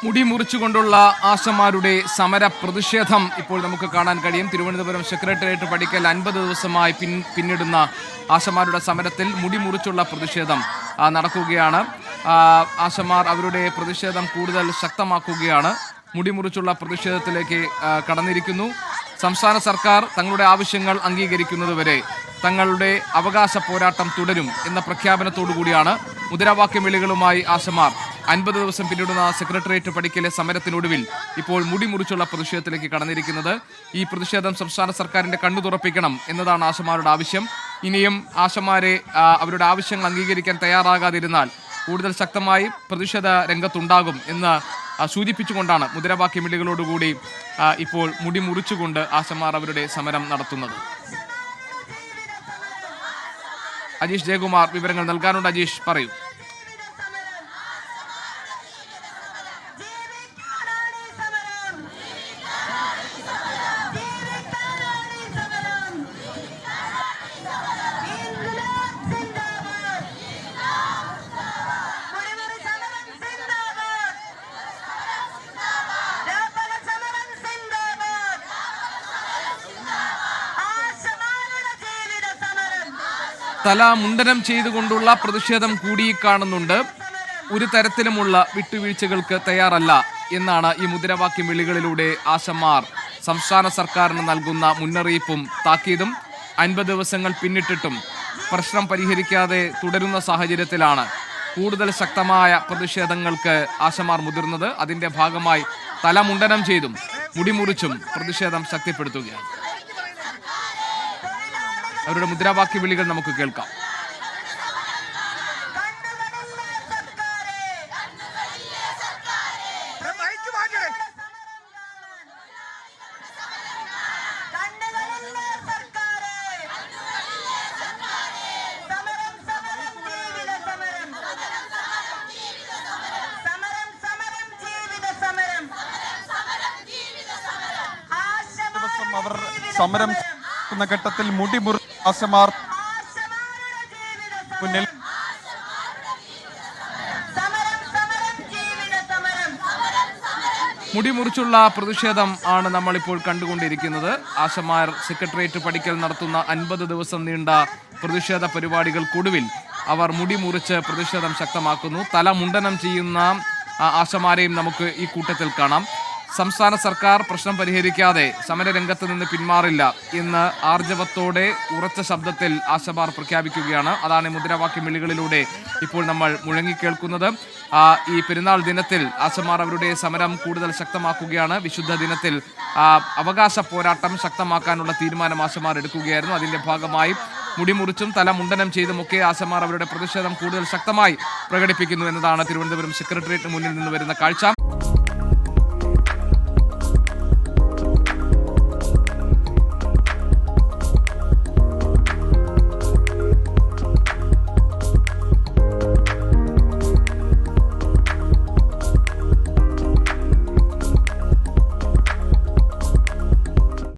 മുടി മുറിച്ചുകൊണ്ടുള്ള ആശമാരുടെ സമര പ്രതിഷേധം ഇപ്പോൾ നമുക്ക് കാണാൻ കഴിയും. തിരുവനന്തപുരം സെക്രട്ടേറിയറ്റ് പടിക്കൽ 50 ദിവസമായി പിന്നിടുന്ന ആശമാരുടെ സമരത്തിൽ മുടി മുറിച്ചുള്ള പ്രതിഷേധം നടക്കുകയാണ്. ആശമാർ അവരുടെ പ്രതിഷേധം കൂടുതൽ ശക്തമാക്കുകയാണ്. മുടി മുറിച്ചുള്ള പ്രതിഷേധത്തിലേക്ക് കടന്നിരിക്കുന്നു. സംസ്ഥാന സർക്കാർ തങ്ങളുടെ ആവശ്യങ്ങൾ അംഗീകരിക്കുന്നതുവരെ തങ്ങളുടെ അവകാശ പോരാട്ടം തുടരും എന്ന പ്രഖ്യാപനത്തോടു കൂടിയാണ് മുദ്രാവാക്യം വിളികളുമായി ആശമാർ 50 ദിവസം പിന്നിടുന്ന സെക്രട്ടേറിയറ്റ് പടിക്കലെ സമരത്തിനൊടുവിൽ ഇപ്പോൾ മുടി മുറിച്ചുള്ള പ്രതിഷേധത്തിലേക്ക് കടന്നിരിക്കുന്നത്. ഈ പ്രതിഷേധം സംസ്ഥാന സർക്കാരിന്റെ കണ്ണു തുറപ്പിക്കണം എന്നതാണ് ആശമാരുടെ ആവശ്യം. ഇനിയും ആശമാരെ അവരുടെ ആവശ്യങ്ങൾ അംഗീകരിക്കാൻ തയ്യാറാകാതിരുന്നാൽ കൂടുതൽ ശക്തമായി പ്രതിഷേധ രംഗത്തുണ്ടാകും എന്ന് സൂചിപ്പിച്ചുകൊണ്ടാണ് മുദ്രാവാക്യം വിളികളോടുകൂടി ഇപ്പോൾ മുടി മുറിച്ചുകൊണ്ട് ആശമാർ അവരുടെ സമരം നടത്തുന്നത്. അജീഷ് ജയകുമാർ വിവരങ്ങൾ നൽകാനുണ്ട്. അജീഷ്, പറയൂ. തല മുണ്ടനം ചെയ്തുകൊണ്ടുള്ള പ്രതിഷേധം കൂടി കാണുന്നുണ്ട്. ഒരു തരത്തിലുമുള്ള വിട്ടുവീഴ്ചകൾക്ക് തയ്യാറല്ല എന്നാണ് ഈ മുദ്രാവാക്യം വിളികളിലൂടെ ആശമാർ സംസ്ഥാന സർക്കാരിന് നൽകുന്ന മുന്നറിയിപ്പും താക്കീതും. 50 ദിവസങ്ങൾ പിന്നിട്ടിട്ടും പ്രശ്നം പരിഹരിക്കാതെ തുടരുന്ന സാഹചര്യത്തിലാണ് കൂടുതൽ ശക്തമായ പ്രതിഷേധങ്ങൾക്ക് ആശമാർ മുതിർന്നത്. അതിന്റെ ഭാഗമായി തല മുണ്ടനം ചെയ്തും മുടിമുറിച്ചും പ്രതിഷേധം ശക്തിപ്പെടുത്തുകയാണ്. അവരുടെ മുദ്രാവാക്യ വിളികൾ നമുക്ക് കേൾക്കാം. അവർ സമരം ഘട്ടത്തിൽ മുടിമുറി ആശമാർ മുന്നിൽ മുടിമുറിച്ചുള്ള പ്രതിഷേധം ആണ് നമ്മളിപ്പോൾ കണ്ടുകൊണ്ടിരിക്കുന്നത്. ആശമാർ സെക്രട്ടേറിയറ്റ് പടിക്കൽ നടത്തുന്ന 50 ദിവസം നീണ്ട പ്രതിഷേധ പരിപാടികൾക്കൊടുവിൽ അവർ മുടിമുറിച്ച് പ്രതിഷേധം ശക്തമാക്കുന്നു. തല മുണ്ടനം ചെയ്യുന്ന ആശമാരെയും നമുക്ക് ഈ കൂട്ടത്തിൽ കാണാം. സംസ്ഥാന സർക്കാർ പ്രശ്നം പരിഹരിക്കാതെ സമരരംഗത്ത് നിന്ന് പിന്മാറില്ല എന്ന് ആർജവത്തോടെ ഉറച്ച ശബ്ദത്തിൽ ആശമാർ പ്രഖ്യാപിക്കുകയാണ്. അതാണ് മുദ്രാവാക്യം വിളികളിലൂടെ ഇപ്പോൾ നമ്മൾ മുഴങ്ങിക്കേൾക്കുന്നത്. ഈ പെരുന്നാൾ ദിനത്തിൽ ആശമാർ അവരുടെ സമരം കൂടുതൽ ശക്തമാക്കുകയാണ്. വിശുദ്ധ ദിനത്തിൽ അവകാശ പോരാട്ടം ശക്തമാക്കാനുള്ള തീരുമാനം ആശമാർ എടുക്കുകയായിരുന്നു. അതിന്റെ ഭാഗമായി മുടിമുറിച്ചും തല മുണ്ടനം ചെയ്തുമൊക്കെ ആശമാർ അവരുടെ പ്രതിഷേധം കൂടുതൽ ശക്തമായി പ്രകടിപ്പിക്കുന്നു എന്നതാണ് തിരുവനന്തപുരം സെക്രട്ടേറിയറ്റിന് മുന്നിൽ നിന്ന് വരുന്ന കാഴ്ച.